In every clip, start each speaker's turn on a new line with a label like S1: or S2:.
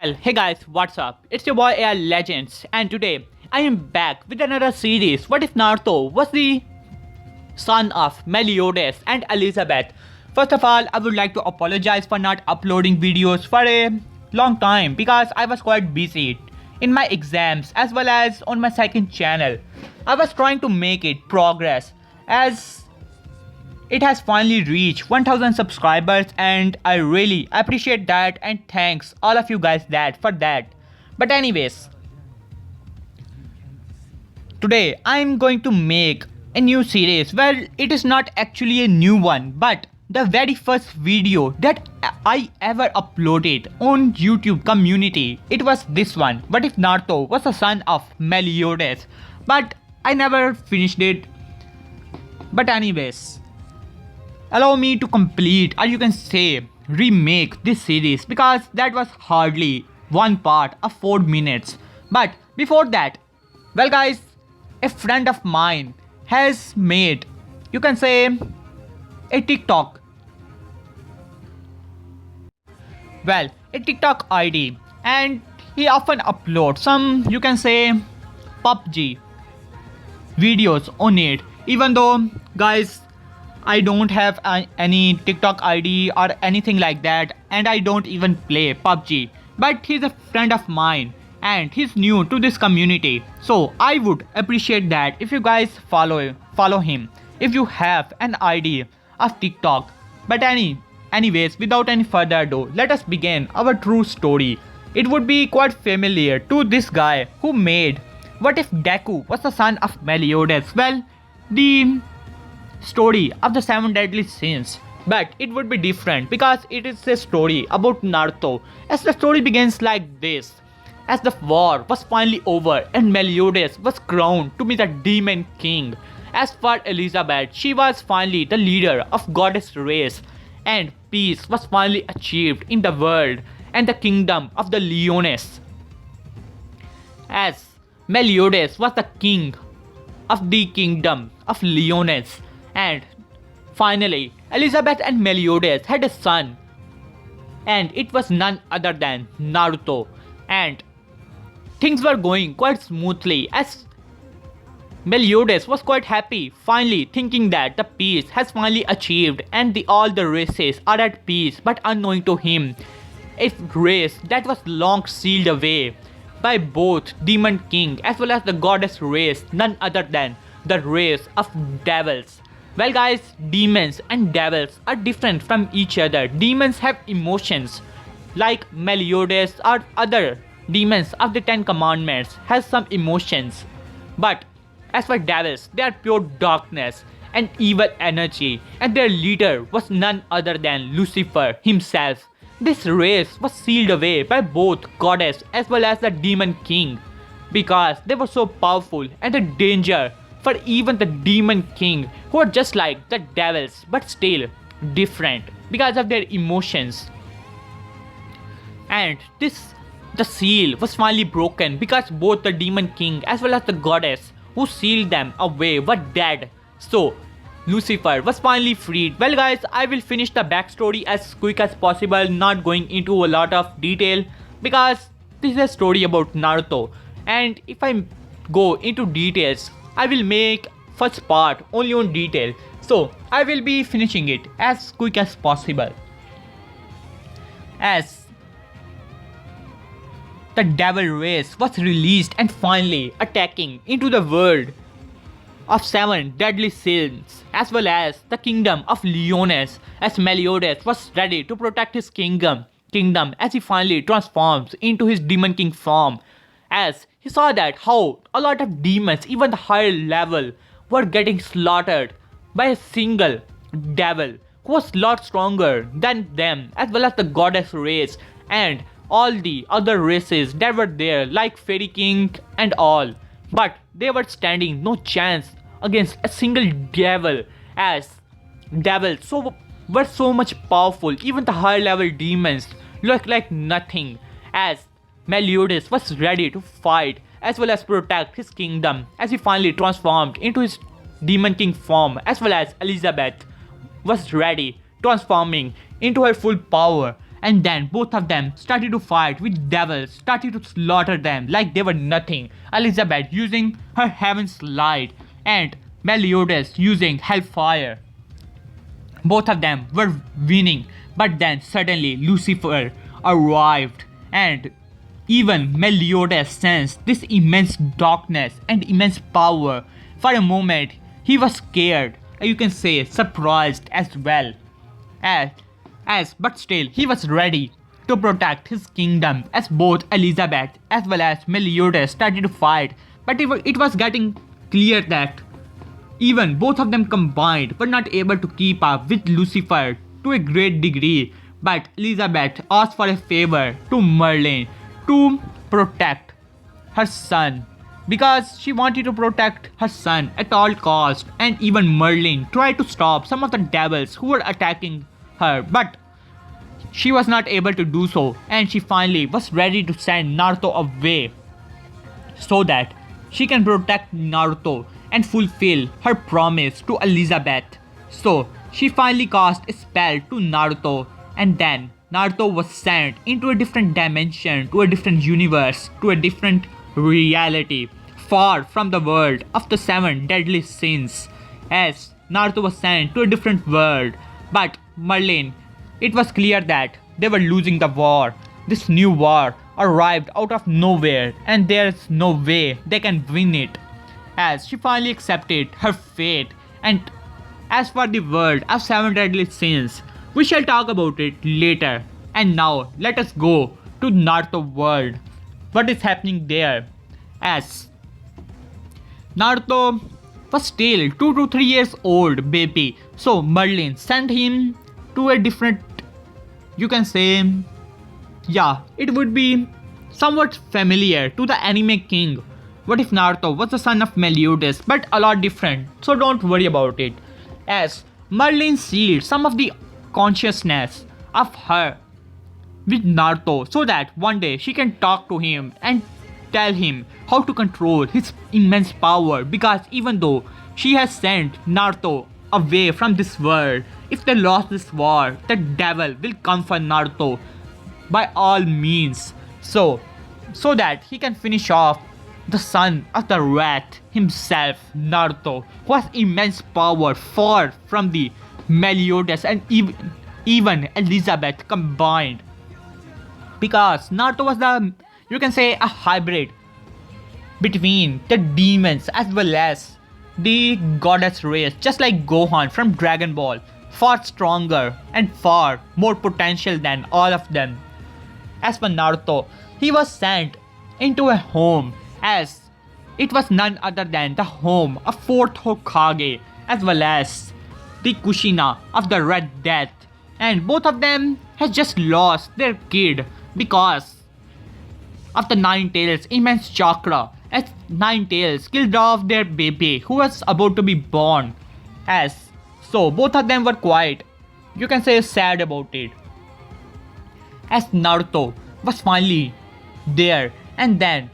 S1: Well, hey guys, what's up? It's your boy AI Legends, and today I am back with another series. What if Naruto was the son of Meliodas and Elizabeth? First of all, I would like to apologize for not uploading videos for a long time because I was quite busy in my exams as well as on my second channel. I was trying to make it progress as it has finally reached 1000 subscribers and I really appreciate that and thanks all of you guys for that. But anyways, today I'm going to make a new series. Well, it is not actually a new one, but the very first video that I ever uploaded on YouTube community, it was this one. What if Naruto was the son of Meliodas? But I never finished it. But anyways, allow me to complete, or you can say remake this series, because that was hardly one part of 4 minutes. But before that, well guys, a friend of mine has made, you can say, a TikTok. Well, a TikTok ID, and he often uploads some, you can say, PUBG videos on it. Even though, guys, I don't have any TikTok ID or anything like that, and I don't even play PUBG. But he's a friend of mine and he's new to this community. So I would appreciate that if you guys follow him if you have an idea of TikTok. But anyways, without any further ado, let us begin our true story. It would be quite familiar to this guy who made What if Deku was the son of Meliodas? Well, the story of the 7 deadly sins, but it would be different because it is a story about Naruto. As the story begins like this: as the war was finally over and Meliodas was crowned to be the demon king. As for Elizabeth, she was finally the leader of goddess race, and peace was finally achieved in the world and the kingdom of the Leones. As Meliodas was the king of the kingdom of Leones, and finally, Elizabeth and Meliodas had a son, and it was none other than Naruto. And things were going quite smoothly as Meliodas was quite happy, finally thinking that the peace has finally achieved and all the races are at peace. But unknowing to him, a race that was long sealed away by both Demon King as well as the goddess race, none other than the race of devils. Well guys, demons and devils are different from each other. Demons have emotions like Meliodas or other demons of the 10 commandments has some emotions. But as for devils, they are pure darkness and evil energy, and their leader was none other than Lucifer himself. This race was sealed away by both goddess as well as the demon king because they were so powerful and a danger for even the demon king, who are just like the devils but still different because of their emotions. And the seal was finally broken because both the demon king as well as the goddess who sealed them away were dead. So Lucifer was finally freed. Well guys, I will finish the backstory as quick as possible, not going into a lot of detail because this is a story about Naruto, and if I go into details, I will make first part only on detail. So I will be finishing it as quick as possible. As the devil race was released and finally attacking into the world of 7 deadly sins as well as the kingdom of Leones, as Meliodas was ready to protect his kingdom as he finally transforms into his demon king form, as he saw that how a lot of demons, even the higher level, were getting slaughtered by a single devil who was a lot stronger than them as well as the goddess race and all the other races that were there like Fairy King and all. But they were standing no chance against a single devil, as devils were so much powerful. Even the higher level demons looked like nothing, as Meliodas was ready to fight as well as protect his kingdom as he finally transformed into his demon king form, as well as Elizabeth was ready transforming into her full power And then both of them started to fight with devils, started to slaughter them like they were nothing. Elizabeth using her heaven's light and Meliodas using hellfire. Both of them were winning, but then suddenly Lucifer arrived, and even Meliodas sensed this immense darkness and immense power. For a moment, he was scared, you can say surprised as well. As, but still, he was ready to protect his kingdom as both Elizabeth as well as Meliodas started to fight. But it was getting clear that even both of them combined were not able to keep up with Lucifer to a great degree. But Elizabeth asked for a favor to Merlin to protect her son, because she wanted to protect her son at all cost. And even Merlin tried to stop some of the devils who were attacking her, but she was not able to do so, and she finally was ready to send Naruto away so that she can protect Naruto and fulfill her promise to Elizabeth. So she finally cast a spell to Naruto, and then Naruto was sent into a different dimension, to a different universe, to a different reality, far from the world of the seven deadly sins. As Naruto was sent to a different world, but Merlin, it was clear that they were losing the war. This new war arrived out of nowhere, and there's no way they can win it. As she finally accepted her fate, and as for the world of seven deadly sins, we shall talk about it later. And now let us go to Naruto world. What is happening there? As Naruto was still 2 to 3 years old baby, so Merlin sent him to a different, you can say, yeah, it would be somewhat familiar to the anime king. What if Naruto was the son of Meliodas, but a lot different, so don't worry about it. As Merlin sealed some of the consciousness of her with Naruto so that one day she can talk to him and tell him how to control his immense power, because even though she has sent Naruto away from this world, if they lost this war, the devil will come for Naruto by all means. So that he can finish off the son of the rat himself, Naruto, who has immense power far from the Meliodas and even Elizabeth combined. Because Naruto was the, you can say, a hybrid between the demons as well as the goddess race, just like Gohan from Dragon Ball, far stronger and far more potential than all of them. As for Naruto, he was sent into a home, as it was none other than the home of 4th Hokage as well as the Kushina of the Red Death. And both of them has just lost their kid because of the Nine Tails' immense chakra, as Nine Tails killed off their baby who was about to be born. As so both of them were quite, you can say, sad about it. As Naruto was finally there, and then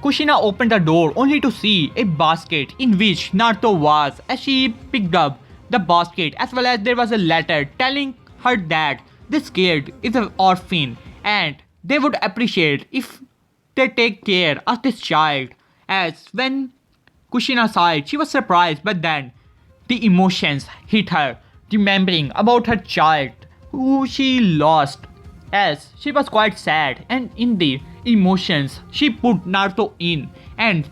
S1: Kushina opened the door only to see a basket in which Naruto was. As she picked up the basket, as well as there was a letter telling her that this kid is an orphan and they would appreciate if they take care of this child. As when Kushina saw it, she was surprised, but then the emotions hit her, remembering about her child who she lost. As she was quite sad, and in the emotions she put Naruto in. And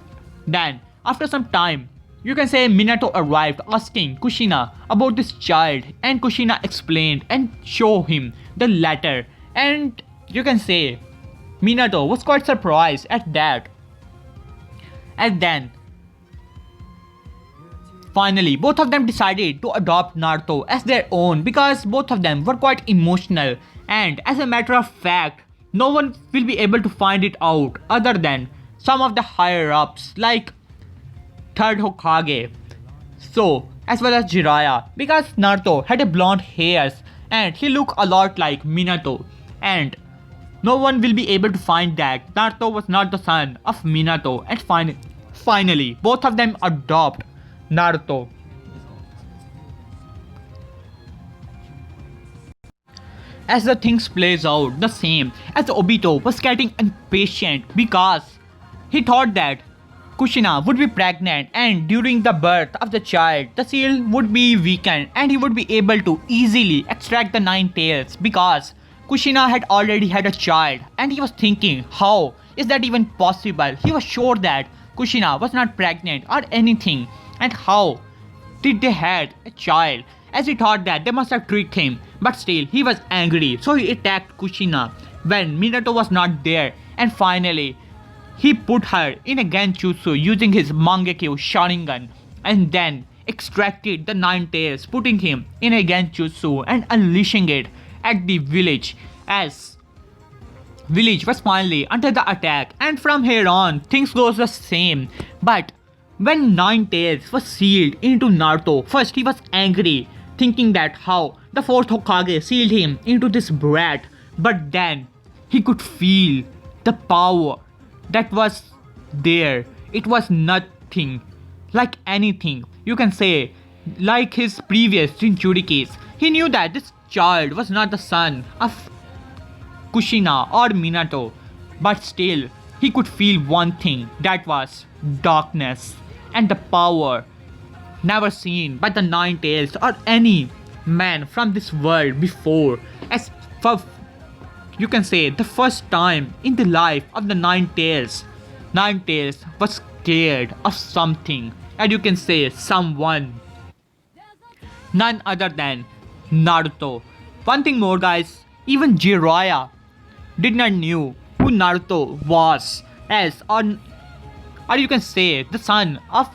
S1: then after some time, you can say, Minato arrived asking Kushina about this child, and Kushina explained and showed him the letter. And you can say Minato was quite surprised at that. And then finally both of them decided to adopt Naruto as their own, because both of them were quite emotional. And as a matter of fact, no one will be able to find it out other than some of the higher ups like 3rd Hokage, so as well as Jiraiya, because Naruto had a blonde hairs and he looked a lot like Minato, and no one will be able to find that Naruto was not the son of Minato. And finally both of them adopt Naruto. As the things plays out the same as Obito was getting impatient because he thought that Kushina would be pregnant and during the birth of the child the seal would be weakened and he would be able to easily extract the nine tails because Kushina had already had a child and he was thinking how is that even possible. He was sure that Kushina was not pregnant or anything and how did they had a child, as he thought that they must have tricked him, but still he was angry so he attacked Kushina when Minato was not there and finally he put her in a Genjutsu using his Mangekyo Sharingan and then extracted the nine tails, putting him in a Genjutsu and unleashing it at the village as village was finally under the attack and from here on things goes the same. But when Nine Tails was sealed into Naruto, first he was angry thinking that how the fourth Hokage sealed him into this brat, but then he could feel the power that was there. It was nothing like anything you can say like his previous Jinchuriki case. He knew that this child was not the son of Kushina or Minato, but still he could feel one thing, that was darkness and the power never seen by the Nine Tails or any man from this world before. As for you can say the first time in the life of the Nine Tails was scared of something, and you can say someone, none other than Naruto. One thing more guys, even Jiraiya did not knew who Naruto was as or you can say the son of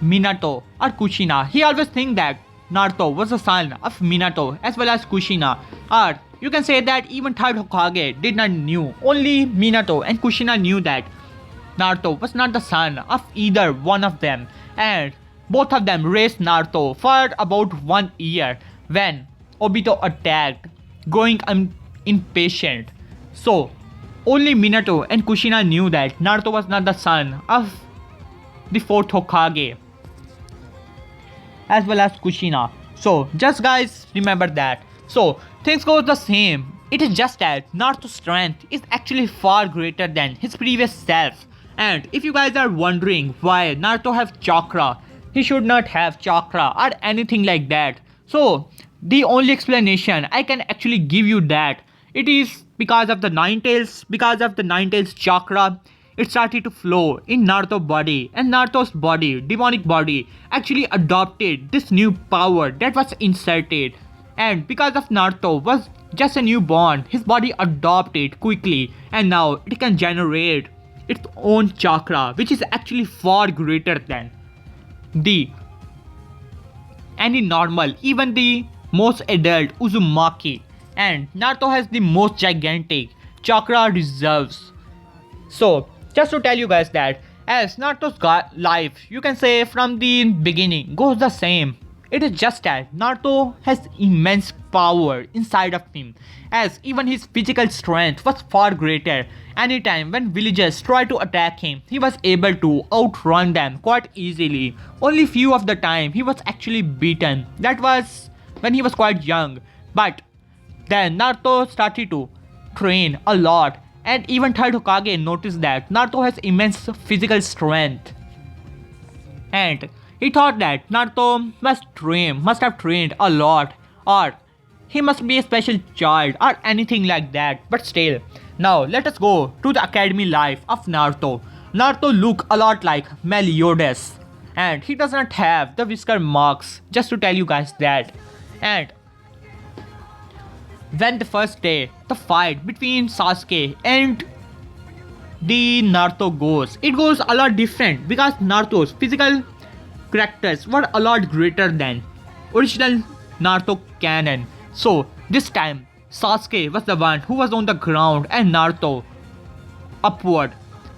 S1: Minato or Kushina. He always think that Naruto was the son of Minato as well as Kushina, or you can say that even third Hokage did not knew. Only Minato and Kushina knew that Naruto was not the son of either one of them, and both of them raised Naruto for about 1 year when Obito attacked, growing impatient. So only Minato and Kushina knew that Naruto was not the son of the fourth Hokage as well as Kushina. So just guys remember that. So things go the same. It is just that Naruto's strength is actually far greater than his previous self. And if you guys are wondering why Naruto have chakra, he should not have chakra or anything like that. So the only explanation I can actually give you that it is because of the Nine Tails, because of the Nine Tails chakra, it started to flow in Naruto's body, and Naruto's body, demonic body, actually adopted this new power that was inserted. And because of Naruto was just a newborn, his body adopted quickly, and now it can generate its own chakra, which is actually far greater than the any normal, even the most adult Uzumaki. And Naruto has the most gigantic chakra reserves. So just to tell you guys that as Naruto's life, you can say from the beginning goes the same. It is just that Naruto has immense power inside of him, as even his physical strength was far greater. Anytime when villagers tried to attack him, he was able to outrun them quite easily. Only few of the time he was actually beaten. That was when he was quite young. But then Naruto started to train a lot, and even third Hokage noticed that Naruto has immense physical strength. And he thought that Naruto must have trained a lot, or he must be a special child or anything like that. But still, now let us go to the academy life of Naruto. Naruto look a lot like Meliodas, and he does not have the whisker marks, just to tell you guys that. And when the first day, the fight between Sasuke and the Naruto goes, it goes a lot different because Naruto's physical characters were a lot greater than original Naruto canon. So this time Sasuke was the one who was on the ground and Naruto upward,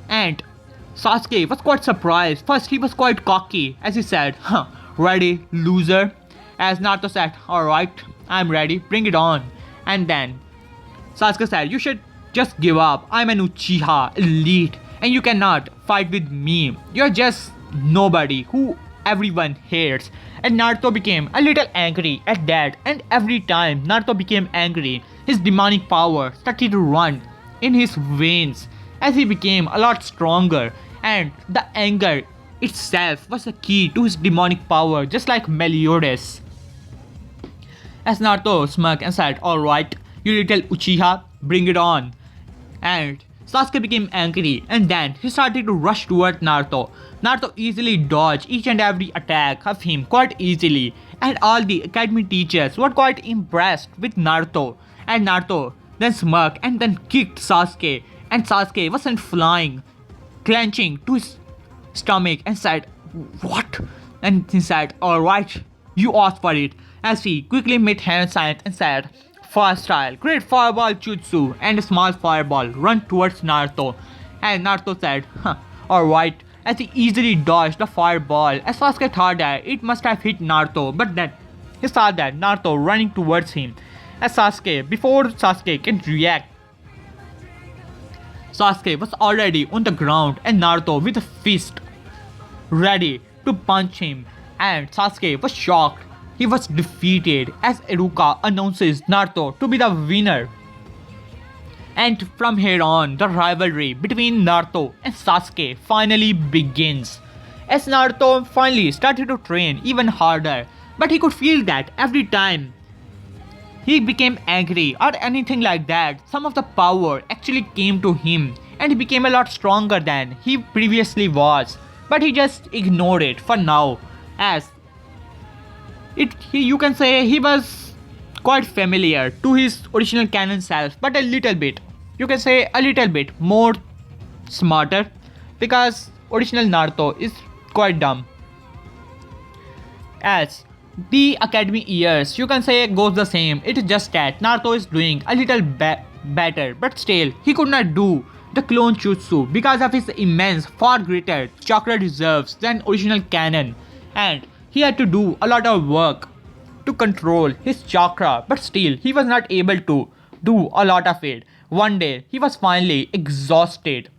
S1: and Sasuke was quite surprised. First he was quite cocky as he said, "Huh, ready loser?" As Naruto said, "Alright, I'm ready, bring it on." And then Sasuke said, "You should just give up. I'm an Uchiha elite and you cannot fight with me. You're just nobody. Who everyone hates. And Naruto became a little angry at that, and every time Naruto became angry, his demonic power started to run in his veins as he became a lot stronger, and the anger itself was the key to his demonic power, just like Meliodas. As Naruto smirked and said, "Alright, you little Uchiha, bring it on." And Sasuke became angry, and then he started to rush toward Naruto. Naruto easily dodged each and every attack of him quite easily, and all the academy teachers were quite impressed with Naruto. And Naruto then smirked and then kicked Sasuke, and Sasuke was sent flying, clenching to his stomach and said, "What?" And he said, "Alright, you asked for it," as he quickly made hand signs and said, "Fire style, great fireball jutsu," and a small fireball run towards Naruto. And Naruto said, "Alright," as he easily dodged the fireball, as Sasuke thought that it must have hit Naruto, but then he saw that Naruto running towards him. As before Sasuke can react, Sasuke was already on the ground, and Naruto with a fist ready to punch him, and Sasuke was shocked. He was defeated as Iruka announces Naruto to be the winner. And from here on, the rivalry between Naruto and Sasuke finally begins. As Naruto finally started to train even harder, but he could feel that every time he became angry or anything like that, some of the power actually came to him, and he became a lot stronger than he previously was. But he just ignored it for now, as you can say he was quite familiar to his original canon self, but a little bit, you can say a little bit more smarter, because original Naruto is quite dumb. As the academy years, you can say, goes the same. It is just that Naruto is doing a little better, but still he could not do the clone jutsu because of his immense, far greater chakra reserves than original canon, and he had to do a lot of work to control his chakra, but still he was not able to do a lot of it. One day he was finally exhausted.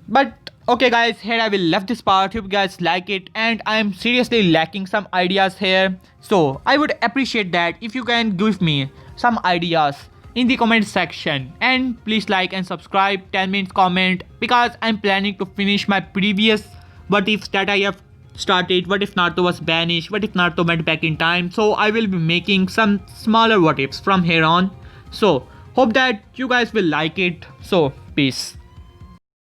S1: But okay guys, here I will left this part. Hope you guys like it, and I am seriously lacking some ideas here, so I would appreciate that if you can give me some ideas in the comment section. And please like and subscribe, 10 minutes comment, because I'm planning to finish my previous what ifs that I have started. What if Naruto was banished? What if Naruto went back in time? So I will be making some smaller what ifs from here on. So hope that you guys will like it. So peace.